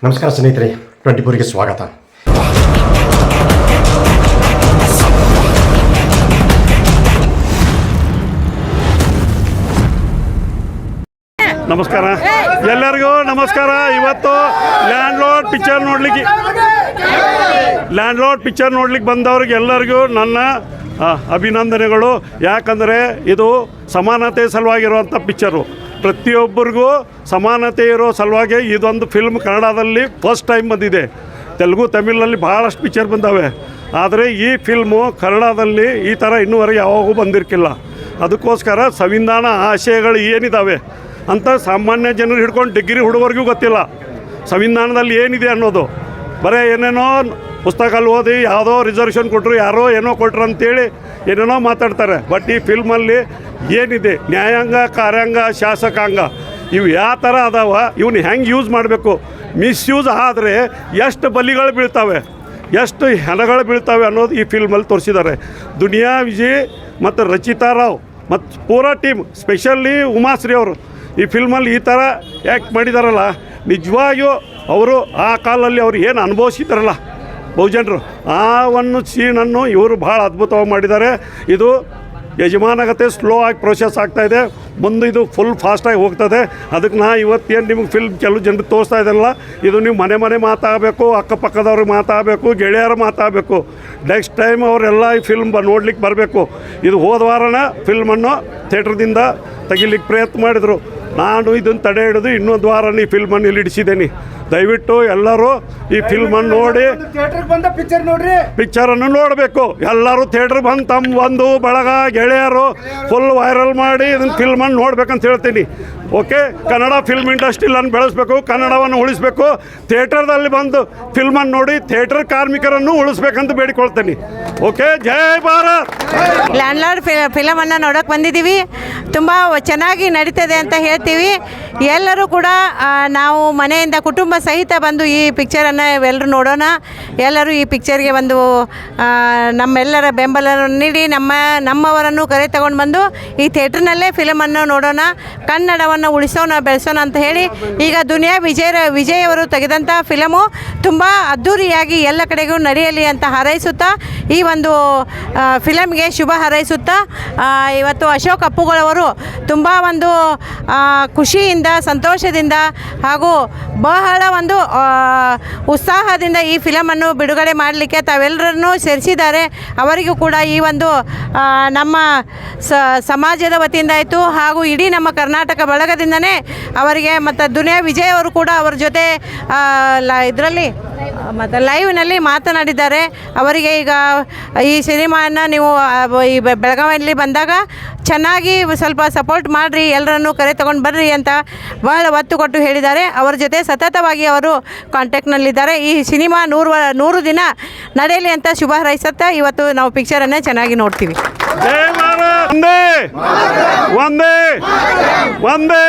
ನಮಸ್ಕಾರ ಸ್ನೇಹಿತರೆ, 24ಗೆ ಸ್ವಾಗತ. ನಮಸ್ಕಾರ ಎಲ್ಲರಿಗೂ ನಮಸ್ಕಾರ. ಇವತ್ತು ಲ್ಯಾಂಡ್ ಲಾರ್ಡ್ ಪಿಕ್ಚರ್ ನೋಡ್ಲಿಕ್ಕೆ ಬಂದವ್ರಿಗೆ ಎಲ್ಲರಿಗೂ ನನ್ನ ಅಭಿನಂದನೆಗಳು. ಯಾಕಂದರೆ ಇದು ಸಮಾನತೆ ಸಲುವಾಗಿರುವಂಥ ಪಿಕ್ಚರು. ಪ್ರತಿಯೊಬ್ಬರಿಗೂ ಸಮಾನತೆ ಇರೋ ಸಲುವಾಗಿ ಇದೊಂದು ಫಿಲ್ಮ್ ಕನ್ನಡದಲ್ಲಿ ಫಸ್ಟ್ ಟೈಮ್ ಬಂದಿದೆ. ತೆಲುಗು ತಮಿಳಲ್ಲಿ ಭಾಳಷ್ಟು ಪಿಕ್ಚರ್ ಬಂದಾವೆ, ಆದರೆ ಈ ಫಿಲ್ಮು ಕನ್ನಡದಲ್ಲಿ ಈ ಥರ ಇನ್ನೂವರೆಗೆ ಯಾವಾಗೂ ಬಂದಿರ್ಕಿಲ್ಲ. ಅದಕ್ಕೋಸ್ಕರ ಸಂವಿಧಾನ ಆಶಯಗಳು ಏನಿದ್ದಾವೆ ಅಂತ ಸಾಮಾನ್ಯ ಜನರು ಹಿಡ್ಕೊಂಡು ಡಿಗ್ರಿ ಹುಡುಗರಿಗೂ ಗೊತ್ತಿಲ್ಲ ಸಂವಿಧಾನದಲ್ಲಿ ಏನಿದೆ ಅನ್ನೋದು. ಬರೀ ಏನೇನೋ ಪುಸ್ತಕಲ್ಲಿ ಓದಿ ಯಾವುದೋ ರಿಸರ್ವೇಷನ್ ಕೊಟ್ಟರು, ಯಾರೋ ಏನೋ ಕೊಟ್ಟರು ಅಂತೇಳಿ ಏನೇನೋ ಮಾತಾಡ್ತಾರೆ. ಬಟ್ ಈ ಫಿಲ್ಮಲ್ಲಿ ಏನಿದೆ, ನ್ಯಾಯಾಂಗ, ಕಾರ್ಯಾಂಗ, ಶಾಸಕಾಂಗ ಇವು ಯಾವ ಥರ ಅದಾವ, ಇವನ್ನ ಹೆಂಗೆ ಯೂಸ್ ಮಾಡಬೇಕು, ಮಿಸ್ಯೂಸ್ ಆದರೆ ಎಷ್ಟು ಬಲಿಗಳು ಬೀಳ್ತವೆ, ಎಷ್ಟು ಹೆಣಗಳು ಬೀಳ್ತವೆ ಅನ್ನೋದು ಈ ಫಿಲ್ಮಲ್ಲಿ ತೋರಿಸಿದ್ದಾರೆ. ದುನಿಯಾ ವಿಜಯ್ ಮತ್ತು ರಚಿತಾ ರಾವ್ ಮತ್ತು ಪೂರಾ ಟೀಮ್, ಸ್ಪೆಷಲಿ ಉಮಾಶ್ರೀ ಅವರು ಈ ಫಿಲ್ಮಲ್ಲಿ ಈ ಥರ ಆ್ಯಕ್ಟ್ ಮಾಡಿದಾರಲ್ಲ, ನಿಜವಾಗಿಯೂ ಅವರು ಆ ಕಾಲದಲ್ಲಿ ಅವ್ರು ಏನು ಅನುಭವಿಸಿದಾರಲ್ಲ ಬಹುಜನರು, ಆ ಒಂದು ಸೀನನ್ನು ಇವರು ಭಾಳ ಅದ್ಭುತವಾಗಿ ಮಾಡಿದ್ದಾರೆ. ಇದು ಯಜಮಾನಗತೆ ಸ್ಲೋ ಆಗಿ ಪ್ರೋಸೆಸ್ ಆಗ್ತಾಯಿದೆ, ಮುಂದೆ ಇದು ಫುಲ್ ಫಾಸ್ಟಾಗಿ ಹೋಗ್ತದೆ. ಅದಕ್ಕೆ ನಾ ಇವತ್ತೇನು ನಿಮಗೆ ಫಿಲ್ಮ್ ಕೆಲವು ಜನರು ತೋರಿಸ್ತಾ ಇದ್ದಲ್ಲ, ಇದು ನೀವು ಮನೆ ಮಾತಾಡಬೇಕು, ಅಕ್ಕಪಕ್ಕದವ್ರಿಗೆ ಮಾತಾಡಬೇಕು, ಗೆಳೆಯರು ಮಾತಾಡಬೇಕು. ನೆಕ್ಸ್ಟ್ ಟೈಮ್ ಅವರೆಲ್ಲ ಈ ಫಿಲ್ಮ್ ನೋಡ್ಲಿಕ್ಕೆ ಬರಬೇಕು. ಇದು ಹೋದ ವಾರನ ಫಿಲ್ಮನ್ನು ಥಿಯೇಟ್ರದಿಂದ ತೆಗಿಲಿಕ್ಕೆ ಪ್ರಯತ್ನ ಮಾಡಿದರು. ನಾನು ಇದನ್ನು ತಡೆ ಹಿಡಿದು ಇನ್ನೊಂದು ವಾರ ಈ ಫಿಲ್ಮನ್ನು ಇಲ್ಲಿ ಇಡಿಸಿದ್ದೇನೆ. ದಯವಿಟ್ಟು ಎಲ್ಲರೂ ಈ ಫಿಲ್ಮನ್ನು ನೋಡಿ ಪಿಕ್ಚರನ್ನು ನೋಡಬೇಕು. ಎಲ್ಲರೂ ಥಿಯೇಟ್ರಿಗೆ ಬಂದು ತಮ್ಮ ಒಂದು ಬಳಗ ಗೆಳೆಯರು ಫುಲ್ ವೈರಲ್ ಮಾಡಿ ಇದನ್ನು ಫಿಲ್ಮನ್ನು ನೋಡ್ಬೇಕಂತ ಹೇಳ್ತೀನಿ. ಓಕೆ, ಕನ್ನಡ ಫಿಲ್ಮ್ ಇಂಡಸ್ಟ್ರಿಲನ್ನು ಬೆಳೆಸಬೇಕು, ಕನ್ನಡವನ್ನು ಉಳಿಸಬೇಕು. ಥಿಯೇಟರ್ದಲ್ಲಿ ಬಂದು ಫಿಲ್ಮನ್ನು ನೋಡಿ ಥಿಯೇಟರ್ ಕಾರ್ಮಿಕರನ್ನು ಉಳಿಸ್ಬೇಕಂತ ಬೇಡಿಕೊಳ್ತೀನಿ. ಓಕೆ, ಜೈ ಭಾರತ್. ಲ್ಯಾಂಡ್ ಲಾರ್ಡ್ ಫಿಲಮನ್ನು ನೋಡೋಕೆ ಬಂದಿದ್ದೀವಿ. ತುಂಬ ಚೆನ್ನಾಗಿ ನಡೀತದೆ ಅಂತ ಹೇಳ್ತೀವಿ. ಎಲ್ಲರೂ ಕೂಡ ನಾವು ಮನೆಯಿಂದ ಕುಟುಂಬ ಸಹಿತ ಬಂದು ಈ ಪಿಕ್ಚರನ್ನು ಎಲ್ಲರೂ ನೋಡೋಣ. ಎಲ್ಲರೂ ಈ ಪಿಕ್ಚರ್ಗೆ ಒಂದು ನಮ್ಮೆಲ್ಲರ ಬೆಂಬಲ ನೀಡಿ ನಮ್ಮವರನ್ನು ಕರೆ ತಗೊಂಡು ಬಂದು ಈ ಥಿಯೇಟ್ರ್ನಲ್ಲೇ ಫಿಲಮನ್ನು ನೋಡೋಣ, ಕನ್ನಡವನ್ನು ಉಳಿಸೋಣ, ಬೆಳೆಸೋಣ ಅಂತ ಹೇಳಿ ಈಗ ದುನಿಯಾ ವಿಜಯ್ ಅವರು ತೆಗೆದಂಥ ಫಿಲಮು ತುಂಬ ಅದ್ಧೂರಿಯಾಗಿ ಎಲ್ಲ ಕಡೆಗೂ ನಡೆಯಲಿ ಅಂತ ಹಾರೈಸುತ್ತಾ, ಈ ಒಂದು ಫಿಲಮ್ಗೆ ಶುಭ ಹಾರೈಸುತ್ತಾ, ಇವತ್ತು ಅಶೋಕ್ ಅಪ್ಪುಗಳವರು ತುಂಬ ಒಂದು ಖುಷಿಯಿಂದ, ಸಂತೋಷದಿಂದ ಹಾಗೂ ಬಹಳ ಒಂದು ಉತ್ಸಾಹದಿಂದ ಈ ಫಿಲಮನ್ನು ಬಿಡುಗಡೆ ಮಾಡಲಿಕ್ಕೆ ತಾವೆಲ್ಲರನ್ನೂ ಸೇರಿಸಿದ್ದಾರೆ. ಅವರಿಗೂ ಕೂಡ ಈ ಒಂದು ನಮ್ಮ ಸಮಾಜದ ವತಿಯಿಂದ ಆಯಿತು ಹಾಗೂ ಇಡೀ ನಮ್ಮ ಕರ್ನಾಟಕ ಬಳಗದಿಂದನೇ ಅವರಿಗೆ, ಮತ್ತು ದುನಿಯಾ ವಿಜಯ್ ಅವರು ಕೂಡ ಅವರ ಜೊತೆ ಇದರಲ್ಲಿ ಮತ್ತು ಲೈವ್ನಲ್ಲಿ ಮಾತನಾಡಿದ್ದಾರೆ. ಅವರಿಗೆ ಈಗ ಈ ಸಿನಿಮಾನ ನೀವು ಈ ಬೆಳಗಾವಿಯಲ್ಲಿ ಬಂದಾಗ ಚೆನ್ನಾಗಿ ಸ್ವಲ್ಪ ಸಪೋರ್ಟ್ ಮಾಡಿರಿ, ಎಲ್ಲರನ್ನೂ ಕರೆ ತೊಗೊಂಡು ಬರ್ರಿ ಅಂತ ಬಹಳ ಒತ್ತು ಕೊಟ್ಟು ಹೇಳಿದ್ದಾರೆ. ಅವರ ಜೊತೆ ಸತತವಾಗಿ ಅವರು ಕಾಂಟ್ಯಾಕ್ಟ್ನಲ್ಲಿದ್ದಾರೆ. ಈ ಸಿನಿಮಾ 100 ದಿನ ನಡೆಯಲಿ ಅಂತ ಶುಭ ಹಾರೈಸುತ್ತಾ ಇವತ್ತು ನಾವು ಪಿಕ್ಚರನ್ನೇ ಚೆನ್ನಾಗಿ ನೋಡ್ತೀವಿ. ವಂದೇ ವಂದೇ ವಂದೇ.